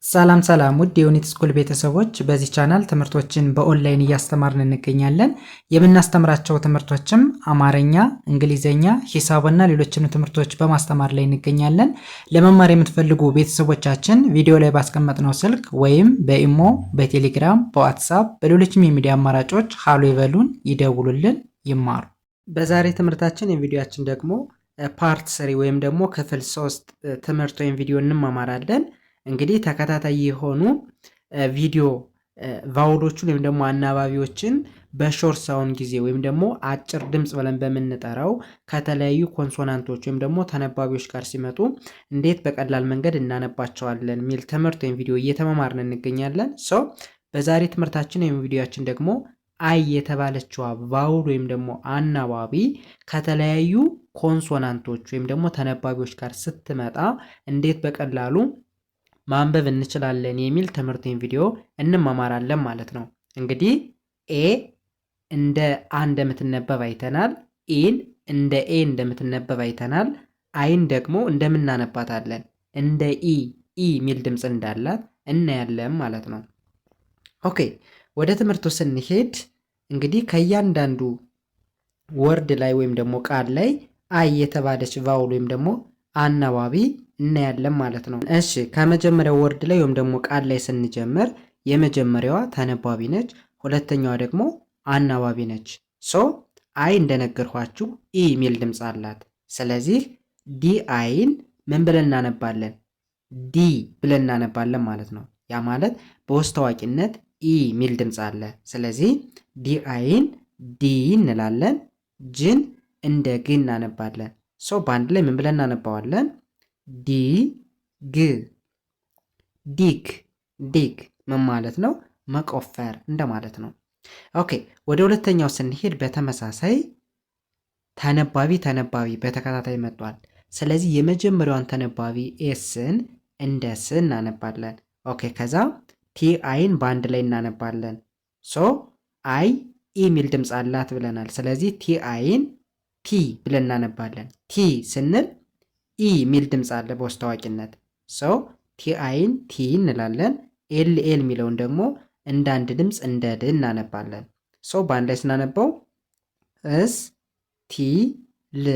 ሰላም ሰላም ውድ የዩኒት ስኩል ቤተሰቦች በዚህ ቻናል ትምህርቶችን በኦንላይን እያስተማርን እንገኛለን። የምናስተምራቸው ትምህርቶችም አማርኛ፣ እንግሊዘኛ፣ ሂሳብና ሌሎችንም ትምህርቶች በማስተማር ላይ እንገኛለን። ለመማር የምትፈልጉ ቤተሰቦቻችን ቪዲዮ ላይ ባስቀመጥነው ስልክ ወይም በኢሞ፣ በቴሌግራም፣ በዋትሳፕ በሌሎችም የሚዲያ አማራጮች ሃሎ ይበሉን፣ ይደውሉልን፣ ይማሩ። በዛሬ ትምህርታችን የቪዲዮአችን ደግሞ ፓርት 3 ወይም ደግሞ ክፍል 3 ትምህርት ወይም ቪዲዮ እንማማራለን። እንግዲህ ተከታታይ የሆኑ ቪዲዮ ቫውሎችን ወይም ደግሞ አናባቢዎችን በሾርት ሳውንድ ጊዜ ወይም ደግሞ አጭር ድምጽ ብለን በመንጠራው ከተለያዩ ኮንሶናንቶች ወይም ደግሞ ተነባቢዎች ጋር ሲመጡ እንዴት በቀላል መንገድ እናነባቸዋለን የሚል ትምህርት ወይም ቪዲዮ እየተማማርን እንገኛለን። በዛሬ ትምህርታችን ወይም ቪዲዮአችን ደግሞ አይ የተባለችዋ ቫውል ወይም ደግሞ አናባቢ ከተለያዩ ኮንሶናንቶች ወይም ደግሞ ተነባቢዎች ጋር ስትመጣ እንዴት በቀላሉ ማንበብ እንችላለን የሚል ትምህርትን ቪዲዮ እንማማራለን ማለት ነው። እንግዲህ ኤ እንደ አ እንደምትነበብ አይተናል። ኢን እንደ ኤ እንደምትነበብ አይተናል። አይን ደግሞ እንደምናነባታለን እንደ ኢ ሚል ድምፅ እንዳላት እናያለን ማለት ነው። ኦኬ ወደ ትምህርቱ ስንሄድ እንግዲህ ከእያንዳንዱ ወርድ ላይ ወይም ደግሞ ቃል ላይ አይ የተባለች ቫውል ወይም ደግሞ አናባቢ እናያለን ማለት ነው። እሺ ከመጀመሪያው ወርድ ላይ ወይም ደግሞ ቃል ላይ ስንጀምር የመጀመሪያዋ ተነባቢ ነች፣ ሁለተኛዋ ደግሞ አናባቢ ነች። አይ እንደነገርኳችሁ ኢ ሚል ድምፅ አላት። ስለዚህ ዲ አይን ምን ብለን እናነባለን? ዲ ብለን እናነባለን ማለት ነው። ያ ማለት በውስጥ ታዋቂነት ኢ ሚል ድምፅ አለ። ስለዚህ ዲ አይን ዲ እንላለን። ጅን እንደ ግ እናነባለን። በአንድ ላይ ምን ብለን እናነባዋለን? ዲ ግ ዲግ ዲግ ምን ማለት ነው? መቆፈር እንደማለት ነው። ኦኬ ወደ ሁለተኛው ስንሄድ በተመሳሳይ ተነባቢ በተከታታይ መጥቷል። ስለዚህ የመጀመሪያዋን ተነባቢ ኤስን እንደ ስ እናነባለን። ኦኬ ከዛ ቲ አይን በአንድ ላይ እናነባለን። አይ ኢ ሚል ድምፅ አላት ብለናል። ስለዚህ ቲ አይን ቲ ብለን እናነባለን። ቲ ስንል ኢ ሚል ድምፅ አለ በውስጥ ታዋቂነት። ቲ አይን ቲ እንላለን። ኤል የሚለውን ደግሞ እንደ አንድ ድምፅ እንደ ድ እናነባለን። በአንድ ላይ ስናነበው እስ ቲ ል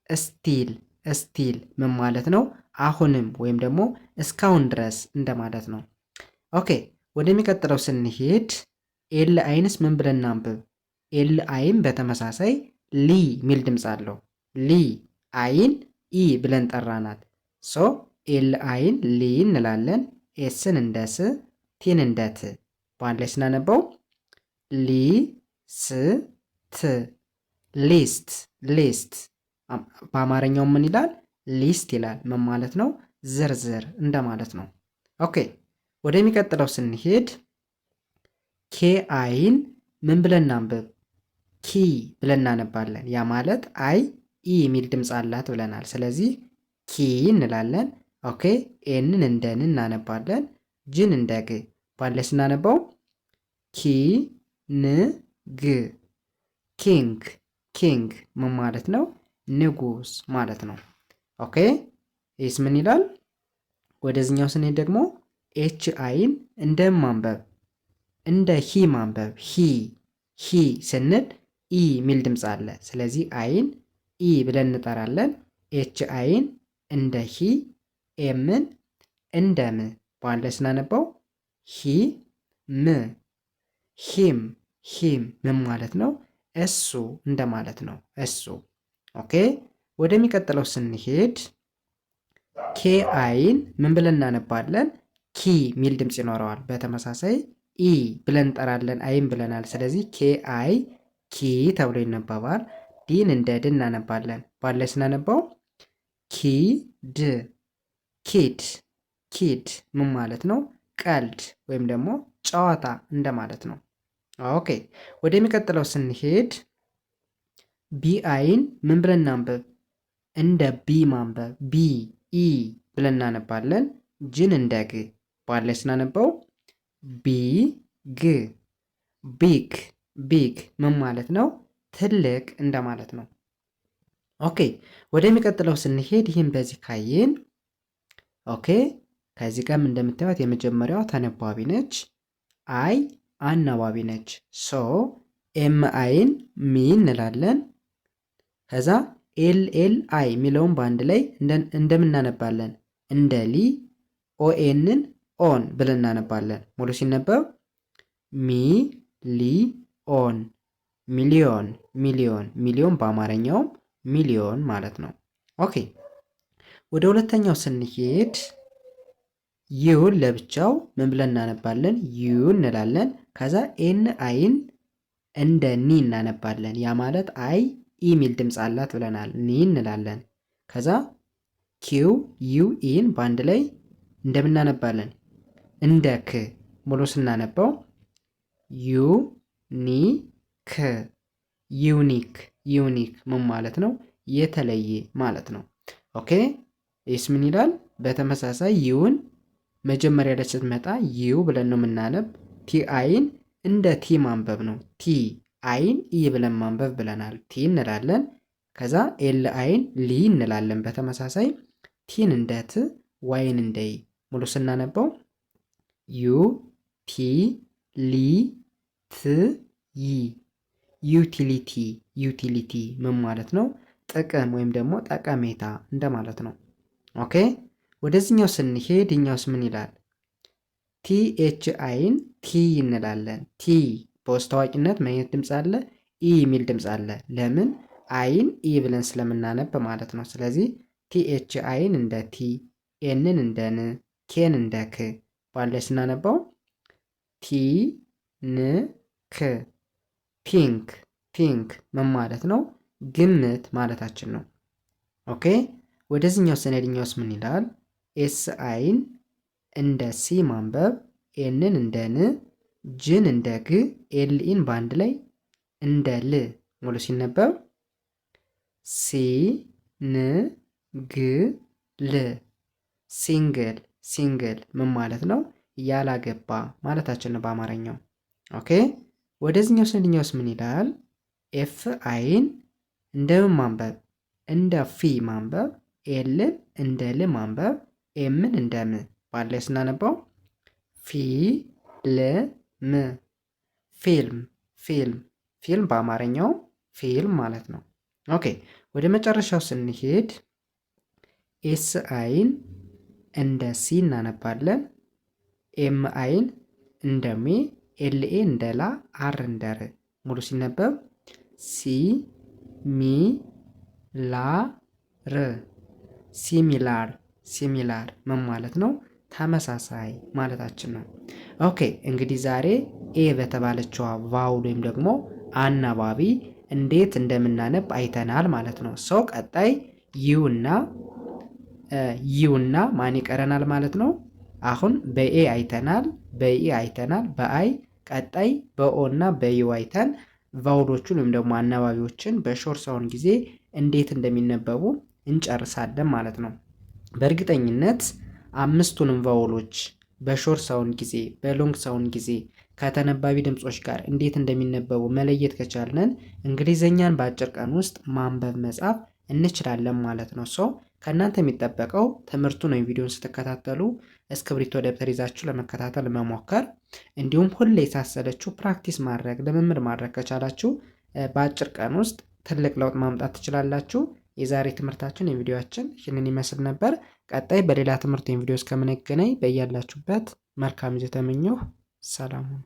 እስቲል እስቲል ምን ማለት ነው? አሁንም ወይም ደግሞ እስካሁን ድረስ እንደማለት ነው። ኦኬ ወደሚቀጥለው ስንሄድ ኤል አይንስ ምን ብለን እናንብብ? ኤል አይን በተመሳሳይ ሊ ሚል ድምፅ አለው። ሊ አይን ኢ ብለን ጠራናት። ኤል አይን ሊ እንላለን። ኤስን እንደ ስ ቲን እንደ ት በአንድ ላይ ስናነበው ሊ ስ ት ሊስት ሊስት። በአማርኛው ምን ይላል? ሊስት ይላል። ምን ማለት ነው? ዝርዝር እንደማለት ነው። ኦኬ ወደሚቀጥለው ስንሄድ ኬ አይን ምን ብለን እናንብብ? ኪ ብለን እናነባለን። ያ ማለት አይ ኢ የሚል ድምፅ አላት ብለናል። ስለዚህ ኪ እንላለን። ኦኬ ኤንን እንደ ን እናነባለን። ጅን እንደ ግ ባለ ስናነባው ኪ ን ግ ኪንግ ኪንግ ምን ማለት ነው? ንጉስ ማለት ነው። ኦኬ ይህስ ምን ይላል? ወደዚህኛው ስንሄድ ደግሞ ኤች አይን እንደ ማንበብ እንደ ሂ ማንበብ ሂ ስንል ኢ ሚል ድምፅ አለ። ስለዚህ አይን ኢ ብለን እንጠራለን። ኤች አይን እንደ ሂ ኤምን እንደ ም በአንድ ላይ ስናነባው ሂ ም ሂም ምን ማለት ነው? እሱ እንደማለት ነው። እሱ ኦኬ ወደሚቀጥለው ስንሄድ ኬ አይን ምን ብለን እናነባለን? ኪ ሚል ድምፅ ይኖረዋል። በተመሳሳይ ኢ ብለን እንጠራለን። አይን ብለናል። ስለዚህ ኬ አይ ኪ ተብሎ ይነበባል። ዲን እንደ ድ እናነባለን። ባለ ስናነባው ኪ ድ ኪድ ምን ማለት ነው? ቀልድ ወይም ደግሞ ጨዋታ እንደማለት ነው። ኦኬ ወደሚቀጥለው ስንሄድ ቢ አይን ምን ብለን እናንበብ? እንደ ቢ ማንበብ ቢ ኢ ብለን እናነባለን። ጅን እንደ ግ ባለ ስናነባው ቢ ግ ቢግ ምን ማለት ነው? ትልቅ እንደማለት ነው። ኦኬ ወደሚቀጥለው ስንሄድ ይህን በዚህ ካየን ኦኬ ከዚህ ጋርም እንደምታዩት የመጀመሪያዋ ተነባቢ ነች፣ አይ አናባቢ ነች። ሶ ኤም አይን ሚ እንላለን። ከዛ ኤል አይ የሚለውን በአንድ ላይ እንደምናነባለን እንደ ሊ፣ ኦኤንን ኦን ብለን እናነባለን። ሙሉ ሲነበብ ሚ ሊ ኦን ሚሊዮን ሚሊዮን ሚሊዮን በአማርኛውም ሚሊዮን ማለት ነው። ኦኬ ወደ ሁለተኛው ስንሄድ ዩን ለብቻው ምን ብለን እናነባለን? ዩ እንላለን። ከዛ ኤን አይን እንደ ኒ እናነባለን። ያ ማለት አይ ኢ ሚል ድምፅ አላት ብለናል። ኒ እንላለን። ከዛ ኪው ዩ ኢን በአንድ ላይ እንደምናነባለን እንደ ክ። ሙሉ ስናነባው ዩ ኒ ክ ዩኒክ ዩኒክ ምን ማለት ነው? የተለየ ማለት ነው። ኦኬ ይስ ምን ይላል? በተመሳሳይ ዩን መጀመሪያ ላይ ስትመጣ ዩ ብለን ነው የምናነብ። ቲ አይን እንደ ቲ ማንበብ ነው። ቲ አይን ኢ ብለን ማንበብ ብለናል። ቲ እንላለን። ከዛ ኤል አይን ሊ እንላለን። በተመሳሳይ ቲን እንደ ት ዋይን እንደ ይ። ሙሉ ስናነበው ዩ ቲ ሊ ት ይ ዩቲሊቲ ዩቲሊቲ ምን ማለት ነው? ጥቅም ወይም ደግሞ ጠቀሜታ እንደማለት ነው። ኦኬ ወደዚህኛው ስንሄድ እኛውስ ምን ይላል? ቲ ኤች አይን ቲ እንላለን። ቲ በውስጥ ታዋቂነት ምን አይነት ድምፅ አለ? ኢ የሚል ድምፅ አለ። ለምን? አይን ኢ ብለን ስለምናነብ ማለት ነው። ስለዚህ ቲ ኤች አይን እንደ ቲ፣ ኤንን እንደ ን፣ ኬን እንደ ክ ባለ ስናነባው ቲ ን ክ ቲንክ ቲንክ ምን ማለት ነው? ግምት ማለታችን ነው። ኦኬ ወደዚህኛው ስንሄድኛውስ ምን ይላል? ኤስ አይን እንደ ሲ ማንበብ፣ ኤንን እንደ ን፣ ጅን እንደ ግ፣ ኤልኢን በአንድ ላይ እንደ ል። ሙሉ ሲነበብ ሲ ን ግ ል ሲንግል ሲንግል ምን ማለት ነው? ያላገባ ማለታችን ነው በአማርኛው። ኦኬ ወደዚህኛው ስንሄድኛውስ ምን ይላል? ኤፍ አይን እንደምን ማንበብ? እንደ ፊ ማንበብ፣ ኤልን እንደ ል ማንበብ፣ ኤምን እንደ ም ባለ ስናነባው ፊ ል ም ፊልም ፊልም ፊልም በአማርኛው ፊልም ማለት ነው። ኦኬ ወደ መጨረሻው ስንሄድ ኤስ አይን እንደ ሲ እናነባለን። ኤም አይን እንደ ሜ፣ ኤልኤ እንደ ላ፣ አር እንደ ር። ሙሉ ሲነበብ ሲ ሚ ላ ር ሲሚላር ሲሚላር ምን ማለት ነው? ተመሳሳይ ማለታችን ነው። ኦኬ እንግዲህ ዛሬ ኤ በተባለችዋ ቫውል ወይም ደግሞ አናባቢ እንዴት እንደምናነብ አይተናል ማለት ነው። ሰው ቀጣይ ዩና ማን ይቀረናል ማለት ነው? አሁን በኤ አይተናል፣ በኢ አይተናል፣ በአይ ቀጣይ በኦ እና በዩ አይተን ቫውሎቹን ወይም ደግሞ አናባቢዎችን በሾርት ሳውንድ ጊዜ እንዴት እንደሚነበቡ እንጨርሳለን ማለት ነው። በእርግጠኝነት አምስቱንም ቫውሎች በሾርት ሳውንድ ጊዜ በሎንግ ሳውንድ ጊዜ ከተነባቢ ድምጾች ጋር እንዴት እንደሚነበቡ መለየት ከቻልነን እንግሊዘኛን በአጭር ቀን ውስጥ ማንበብ መጻፍ እንችላለን ማለት ነው። ሰው ከእናንተ የሚጠበቀው ትምህርቱን ወይም ቪዲዮን ስትከታተሉ እስክሪብቶ ደብተር ይዛችሁ ለመከታተል መሞከር፣ እንዲሁም ሁሌ የሳሰለችሁ ፕራክቲስ ማድረግ ልምምድ ማድረግ ከቻላችሁ በአጭር ቀን ውስጥ ትልቅ ለውጥ ማምጣት ትችላላችሁ። የዛሬ ትምህርታችን የቪዲዮአችን ይህንን ይመስል ነበር። ቀጣይ በሌላ ትምህርት ወይም ቪዲዮ እስከምንገናኝ በያላችሁበት መልካም ጊዜ ተመኘሁ። ሰላም ሁኑ።